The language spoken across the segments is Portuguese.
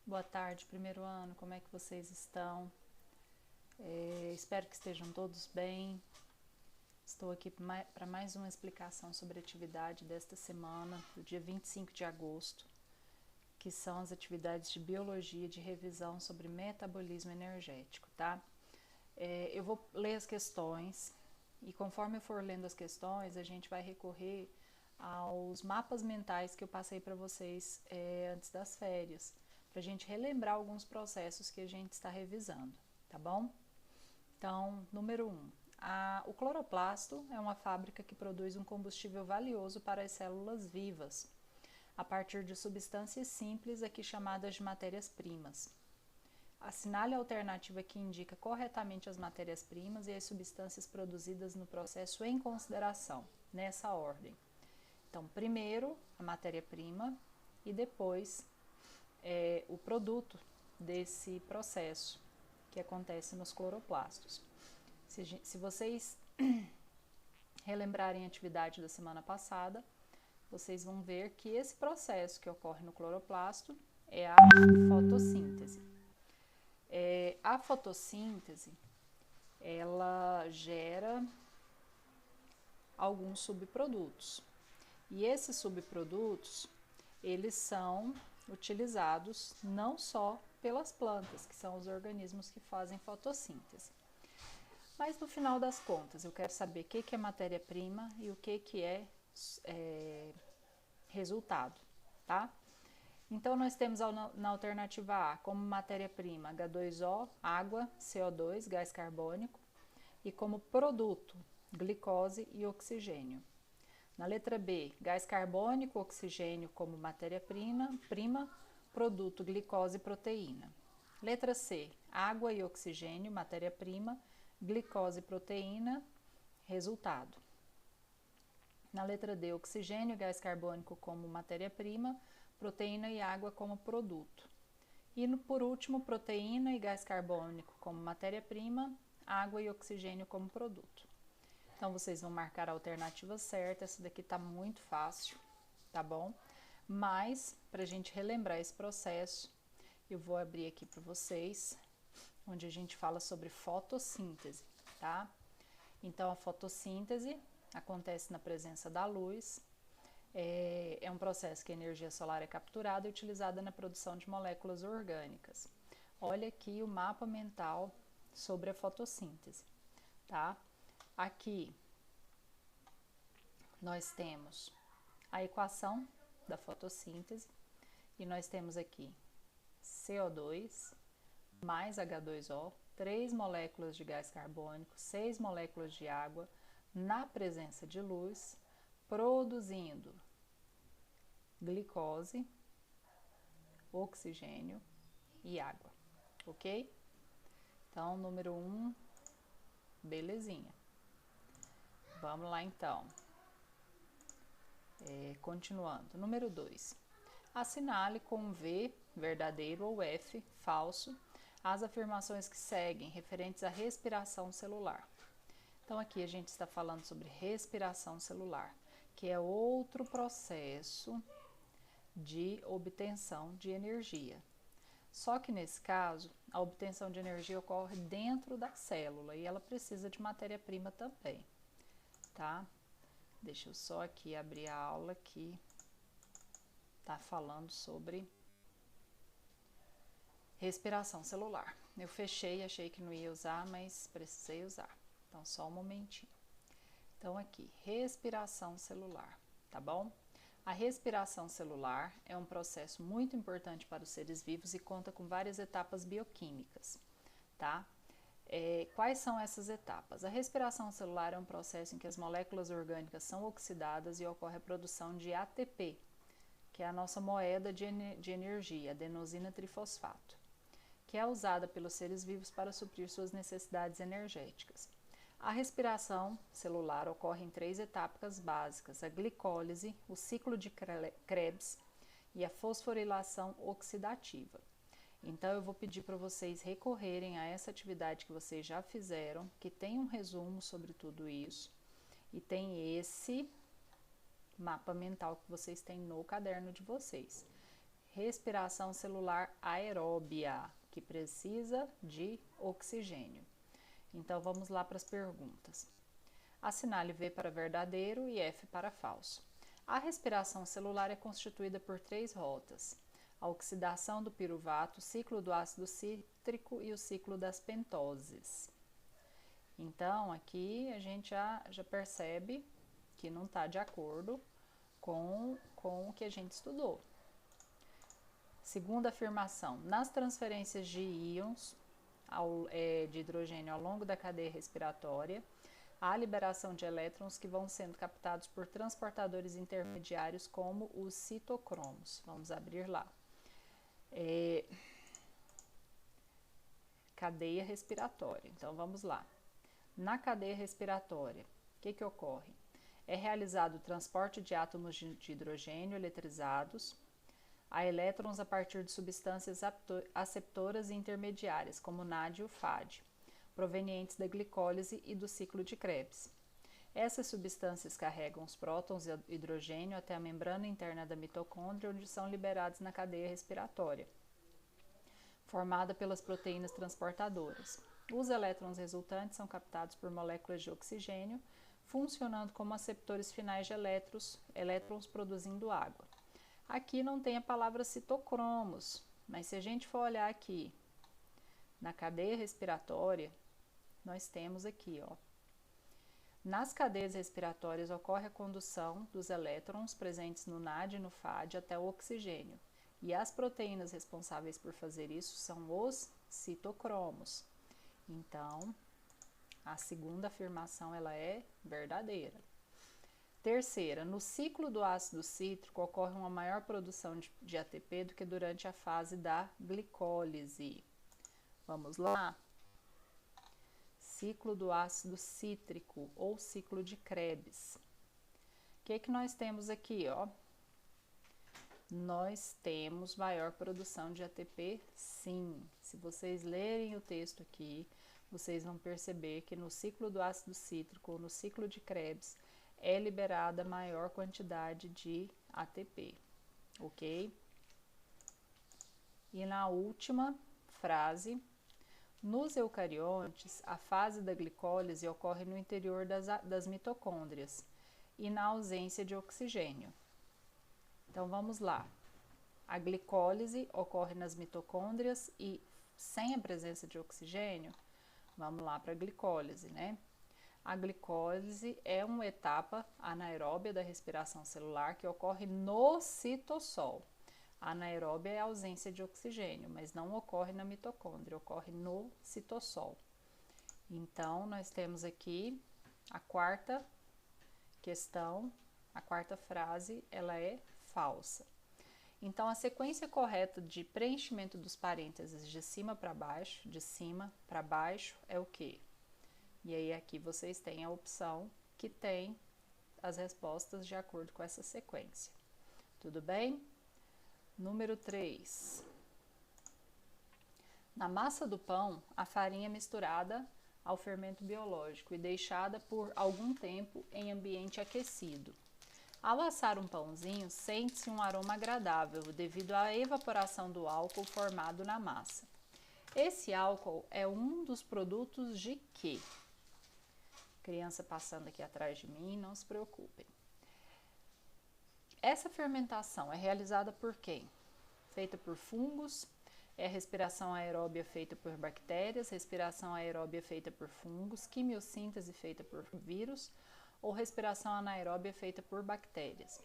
Boa tarde, primeiro ano, como é que vocês estão? Espero que estejam todos bem. Estou aqui para mais uma explicação sobre a atividade desta semana, do dia 25 de agosto, que são as atividades de biologia de revisão sobre metabolismo energético, tá? Eu vou ler as questões e conforme eu for lendo as questões, a gente vai recorrer aos mapas mentais que eu passei para vocês antes das férias, para a gente relembrar alguns processos que a gente está revisando, tá bom? Então, número 1. O cloroplasto é uma fábrica que produz um combustível valioso para as células vivas, a partir de substâncias simples aqui chamadas de matérias-primas. Assinale a alternativa que indica corretamente as matérias-primas e as substâncias produzidas no processo em consideração, nessa ordem. Então, primeiro a matéria-prima e depois o produto desse processo que acontece nos cloroplastos. Se vocês relembrarem a atividade da semana passada, vocês vão ver que esse processo que ocorre no cloroplasto é a fotossíntese. A fotossíntese, ela gera alguns subprodutos. E esses subprodutos, eles são utilizados não só pelas plantas, que são os organismos que fazem fotossíntese. Mas no final das contas, eu quero saber o que é matéria-prima e o que é resultado, tá? Então, nós temos na alternativa A como matéria-prima H2O, água, CO2, gás carbônico, e como produto, glicose e oxigênio. Na letra B, gás carbônico, oxigênio como matéria-prima, produto, glicose e proteína. Letra C, água e oxigênio, matéria-prima, glicose e proteína, resultado. Na letra D, oxigênio e gás carbônico como matéria-prima, proteína e água como produto. E por último, proteína e gás carbônico como matéria-prima, água e oxigênio como produto. Então, vocês vão marcar a alternativa certa, essa daqui tá muito fácil, tá bom? Mas, para a gente relembrar esse processo, eu vou abrir aqui para vocês, onde a gente fala sobre fotossíntese, tá? Então, a fotossíntese acontece na presença da luz, é um processo que a energia solar é capturada e utilizada na produção de moléculas orgânicas. Olha aqui o mapa mental sobre a fotossíntese, tá? Aqui nós temos a equação da fotossíntese e nós temos aqui CO2 mais H2O, 3 moléculas de gás carbônico, 6 moléculas de água na presença de luz, produzindo glicose, oxigênio e água, ok? Então, número 1, belezinha. Vamos lá então. Continuando. Número 2. Assinale com V, verdadeiro, ou F, falso, as afirmações que seguem referentes à respiração celular. Então, aqui a gente está falando sobre respiração celular, que é outro processo de obtenção de energia. Só que nesse caso, a obtenção de energia ocorre dentro da célula e ela precisa de matéria-prima também, tá? Deixa eu só aqui abrir a aula que tá falando sobre respiração celular. Eu fechei, achei que não ia usar, mas precisei usar. Então, só um momentinho. Então, aqui, respiração celular, tá bom? A respiração celular é um processo muito importante para os seres vivos e conta com várias etapas bioquímicas, tá? Quais são essas etapas? A respiração celular é um processo em que as moléculas orgânicas são oxidadas e ocorre a produção de ATP, que é a nossa moeda de energia, adenosina trifosfato, que é usada pelos seres vivos para suprir suas necessidades energéticas. A respiração celular ocorre em 3 etapas básicas: a glicólise, o ciclo de Krebs e a fosforilação oxidativa. Então, eu vou pedir para vocês recorrerem a essa atividade que vocês já fizeram, que tem um resumo sobre tudo isso, e tem esse mapa mental que vocês têm no caderno de vocês. respiração celular aeróbia, que precisa de oxigênio. Então vamos lá para as perguntas. Assinale V para verdadeiro e F para falso. A respiração celular é constituída por 3 rotas: a oxidação do piruvato, o ciclo do ácido cítrico e o ciclo das pentoses. Então, aqui a gente já percebe que não está de acordo com o que a gente estudou. Segunda afirmação: nas transferências de íons de hidrogênio ao longo da cadeia respiratória, há liberação de elétrons que vão sendo captados por transportadores intermediários como os citocromos. Vamos abrir lá. Cadeia respiratória. Então, vamos lá. Na cadeia respiratória, o que ocorre? É realizado o transporte de átomos de hidrogênio eletrizados a elétrons a partir de substâncias aceptoras e intermediárias, como o NAD e o FAD, provenientes da glicólise e do ciclo de Krebs. Essas substâncias carregam os prótons e hidrogênio até a membrana interna da mitocôndria, onde são liberados na cadeia respiratória, formada pelas proteínas transportadoras. Os elétrons resultantes são captados por moléculas de oxigênio, funcionando como aceptores finais de elétrons produzindo água. Aqui não tem a palavra citocromos, mas se a gente for olhar aqui na cadeia respiratória, nós temos aqui, ó. Nas cadeias respiratórias ocorre a condução dos elétrons presentes no NAD e no FAD até o oxigênio, e as proteínas responsáveis por fazer isso são os citocromos. Então, a segunda afirmação ela é verdadeira. Terceira, no ciclo do ácido cítrico ocorre uma maior produção de ATP do que durante a fase da glicólise. Vamos lá? Ciclo do ácido cítrico ou ciclo de Krebs. O que nós temos aqui, ó? Nós temos maior produção de ATP, sim. Se vocês lerem o texto aqui, vocês vão perceber que no ciclo do ácido cítrico ou no ciclo de Krebs é liberada maior quantidade de ATP, ok? E na última frase, nos eucariontes, a fase da glicólise ocorre no interior das mitocôndrias e na ausência de oxigênio. Então, vamos lá. A glicólise ocorre nas mitocôndrias e sem a presença de oxigênio, vamos lá para a glicólise, né? A glicólise é uma etapa anaeróbia da respiração celular que ocorre no citossol. A anaeróbia é a ausência de oxigênio, mas não ocorre na mitocôndria, ocorre no citossol. Então, nós temos aqui a quarta questão, a quarta frase, ela é falsa. Então, a sequência correta de preenchimento dos parênteses de cima para baixo é o quê? E aí, aqui vocês têm a opção que tem as respostas de acordo com essa sequência. Tudo bem? Número 3. Na massa do pão, a farinha é misturada ao fermento biológico e deixada por algum tempo em ambiente aquecido. Ao assar um pãozinho, sente-se um aroma agradável devido à evaporação do álcool formado na massa. Esse álcool é um dos produtos de quê? Criança passando aqui atrás de mim, não se preocupem. Essa fermentação é realizada por quem? Feita por fungos, é respiração aeróbia feita por bactérias, respiração aeróbia feita por fungos, quimiossíntese feita por vírus ou respiração anaeróbia feita por bactérias.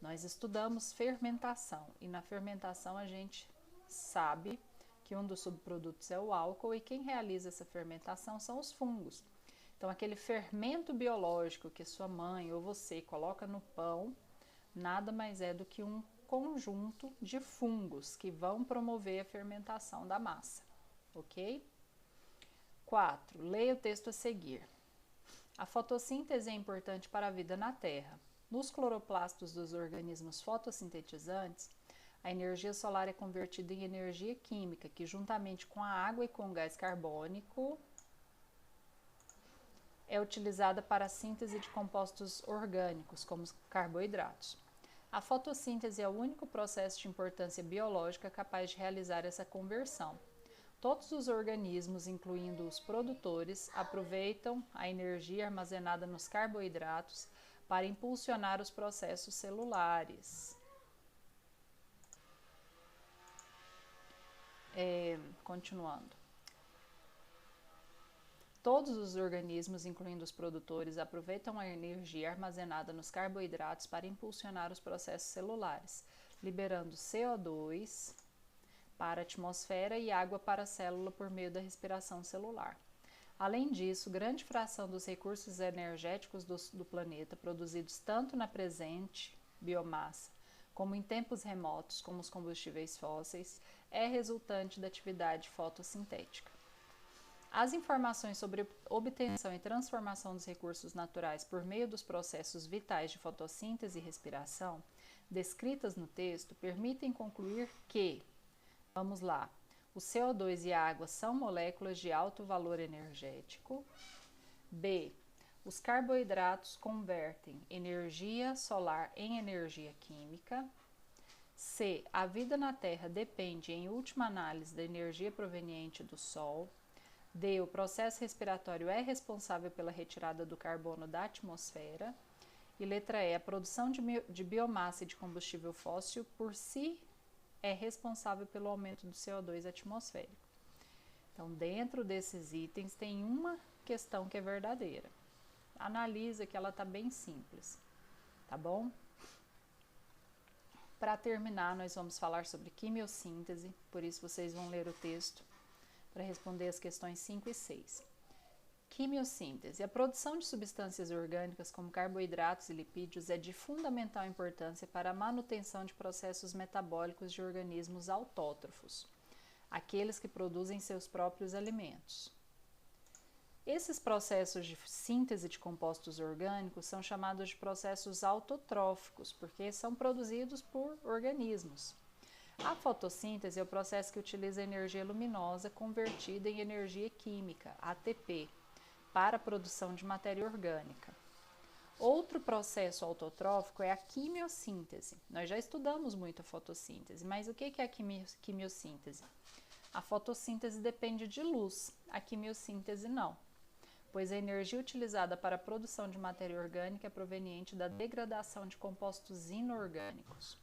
Nós estudamos fermentação e na fermentação a gente sabe que um dos subprodutos é o álcool e quem realiza essa fermentação são os fungos. Então, aquele fermento biológico que sua mãe ou você coloca no pão, nada mais é do que um conjunto de fungos que vão promover a fermentação da massa, ok? 4. Leia o texto a seguir. A fotossíntese é importante para a vida na Terra. Nos cloroplastos dos organismos fotossintetizantes, a energia solar é convertida em energia química, que juntamente com a água e com o gás carbônico é utilizada para a síntese de compostos orgânicos, como os carboidratos. A fotossíntese é o único processo de importância biológica capaz de realizar essa conversão. Todos os organismos, incluindo os produtores, aproveitam a energia armazenada nos carboidratos para impulsionar os processos celulares. Continuando. Todos os organismos, incluindo os produtores, aproveitam a energia armazenada nos carboidratos para impulsionar os processos celulares, liberando CO2 para a atmosfera e água para a célula por meio da respiração celular. Além disso, grande fração dos recursos energéticos do planeta, produzidos tanto na presente biomassa como em tempos remotos, como os combustíveis fósseis, é resultante da atividade fotossintética. As informações sobre obtenção e transformação dos recursos naturais por meio dos processos vitais de fotossíntese e respiração, descritas no texto, permitem concluir que, vamos lá, o CO2 e a água são moléculas de alto valor energético. B. Os carboidratos convertem energia solar em energia química. C. A vida na Terra depende, em última análise, da energia proveniente do Sol. D. O processo respiratório é responsável pela retirada do carbono da atmosfera. E letra E. A produção de biomassa e de combustível fóssil por si é responsável pelo aumento do CO2 atmosférico. Então, dentro desses itens, tem uma questão que é verdadeira. Analisa que ela está bem simples, tá bom? Para terminar, nós vamos falar sobre quimiossíntese, por isso vocês vão ler o texto para responder as questões 5 e 6. Quimiossíntese. A produção de substâncias orgânicas como carboidratos e lipídios é de fundamental importância para a manutenção de processos metabólicos de organismos autótrofos, aqueles que produzem seus próprios alimentos. Esses processos de síntese de compostos orgânicos são chamados de processos autotróficos, porque são produzidos por organismos. A fotossíntese é o processo que utiliza a energia luminosa convertida em energia química, ATP, para a produção de matéria orgânica. Outro processo autotrófico é a quimiossíntese. Nós já estudamos muito a fotossíntese, mas o que é a quimiossíntese? A fotossíntese depende de luz, a quimiossíntese não, pois a energia utilizada para a produção de matéria orgânica é proveniente da degradação de compostos inorgânicos.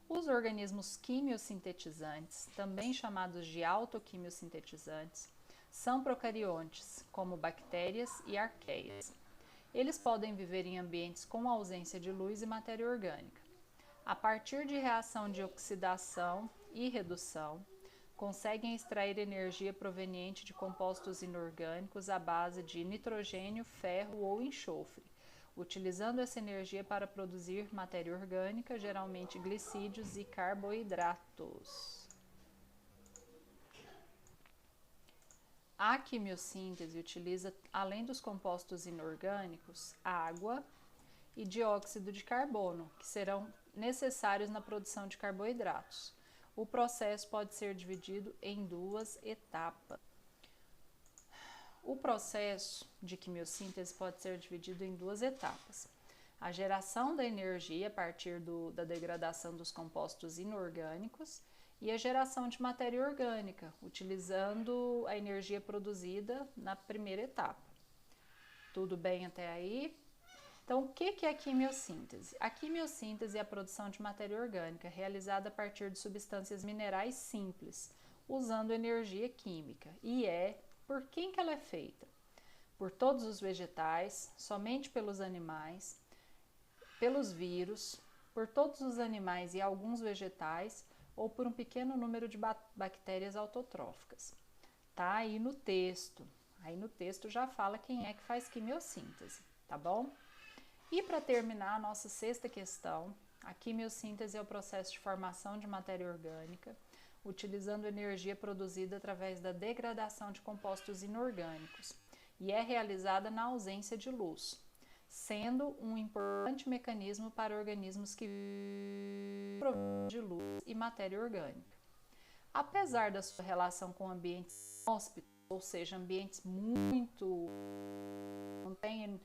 Os organismos quimiosintetizantes, também chamados de autoquimiosintetizantes, são procariontes, como bactérias e arqueias. Eles podem viver em ambientes com ausência de luz e matéria orgânica. A partir de reação de oxidação e redução, conseguem extrair energia proveniente de compostos inorgânicos à base de nitrogênio, ferro ou enxofre, utilizando essa energia para produzir matéria orgânica, geralmente glicídios e carboidratos. A quimiossíntese utiliza, além dos compostos inorgânicos, água e dióxido de carbono, que serão necessários na produção de carboidratos. O processo pode ser dividido em duas etapas. O processo de quimiossíntese pode ser dividido em duas etapas. A geração da energia a partir da degradação dos compostos inorgânicos e a geração de matéria orgânica, utilizando a energia produzida na primeira etapa. Tudo bem até aí? Então, o que é a quimiossíntese? A quimiossíntese é a produção de matéria orgânica realizada a partir de substâncias minerais simples, usando energia química. E por quem que ela é feita? Por todos os vegetais, somente pelos animais, pelos vírus, por todos os animais e alguns vegetais, ou por um pequeno número de bactérias autotróficas. Tá aí no texto. Aí no texto já fala quem é que faz quimiossíntese, tá bom? E para terminar a nossa sexta questão, a quimiossíntese é o processo de formação de matéria orgânica, utilizando energia produzida através da degradação de compostos inorgânicos, e é realizada na ausência de luz, sendo um importante mecanismo para organismos que provêm de luz e matéria orgânica. Apesar da sua relação com ambientes inóspitos, ou seja, ambientes não tem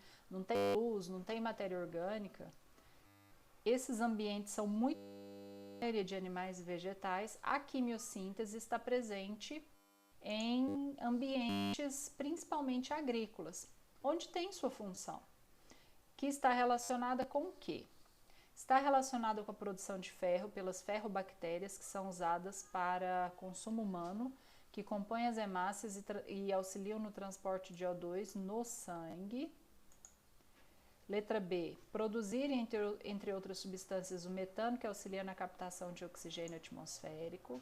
luz, não tem matéria orgânica, esses ambientes são muito de animais e vegetais, a quimiossíntese está presente em ambientes principalmente agrícolas, onde tem sua função, que está relacionada com o quê? Está relacionada com a produção de ferro pelas ferrobactérias que são usadas para consumo humano, que compõem as hemácias e auxiliam no transporte de O2 no sangue. Letra B, produzir, entre outras substâncias, o metano, que auxilia na captação de oxigênio atmosférico.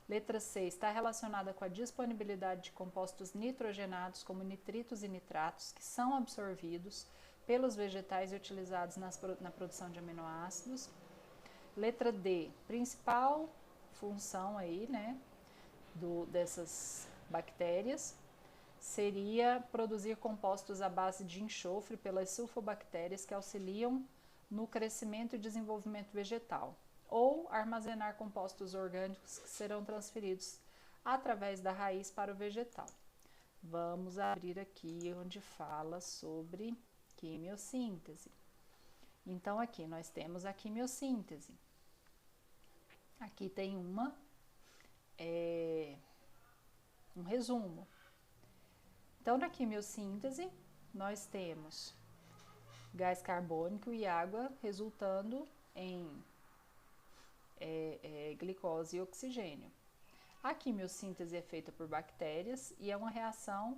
Letra C, está relacionada com a disponibilidade de compostos nitrogenados, como nitritos e nitratos, que são absorvidos pelos vegetais e utilizados na produção de aminoácidos. Letra D, principal função aí, né, dessas bactérias seria produzir compostos à base de enxofre pelas sulfobactérias que auxiliam no crescimento e desenvolvimento vegetal, ou armazenar compostos orgânicos que serão transferidos através da raiz para o vegetal. Vamos abrir aqui onde fala sobre quimiossíntese. Então aqui nós temos a quimiossíntese. Aqui tem um resumo. Então, na quimiossíntese, nós temos gás carbônico e água resultando em glicose e oxigênio. A quimiossíntese é feita por bactérias e é uma reação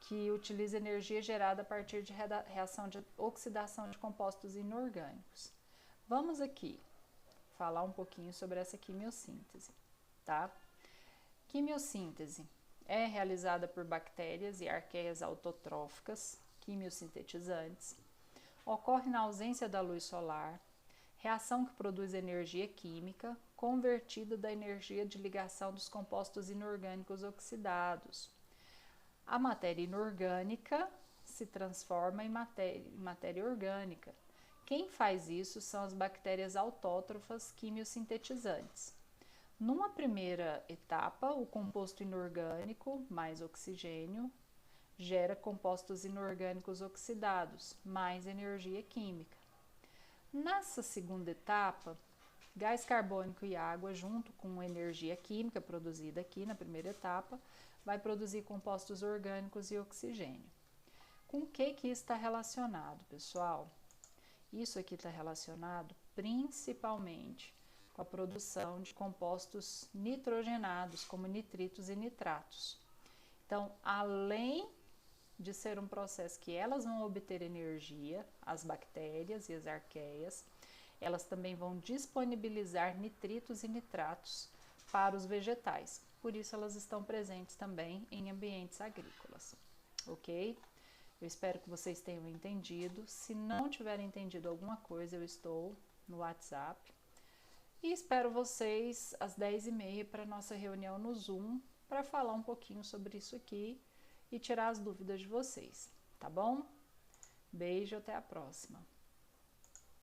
que utiliza energia gerada a partir de reação de oxidação de compostos inorgânicos. Vamos aqui falar um pouquinho sobre essa quimiossíntese, tá? Quimiossíntese é realizada por bactérias e arqueias autotróficas, quimiosintetizantes. Ocorre na ausência da luz solar, reação que produz energia química convertida da energia de ligação dos compostos inorgânicos oxidados. A matéria inorgânica se transforma em matéria orgânica. Quem faz isso são as bactérias autótrofas quimiosintetizantes. Numa primeira etapa, o composto inorgânico mais oxigênio gera compostos inorgânicos oxidados, mais energia química. Nessa segunda etapa, gás carbônico e água, junto com energia química produzida aqui na primeira etapa, vai produzir compostos orgânicos e oxigênio. Com o que isso está relacionado, pessoal? Isso aqui está relacionado principalmente com a produção de compostos nitrogenados, como nitritos e nitratos. Então, além de ser um processo que elas vão obter energia, as bactérias e as arqueias, elas também vão disponibilizar nitritos e nitratos para os vegetais. Por isso, elas estão presentes também em ambientes agrícolas, ok? Eu espero que vocês tenham entendido. Se não tiverem entendido alguma coisa, eu estou no WhatsApp. E espero vocês às 10h30 para a nossa reunião no Zoom, para falar um pouquinho sobre isso aqui e tirar as dúvidas de vocês, tá bom? Beijo, até a próxima.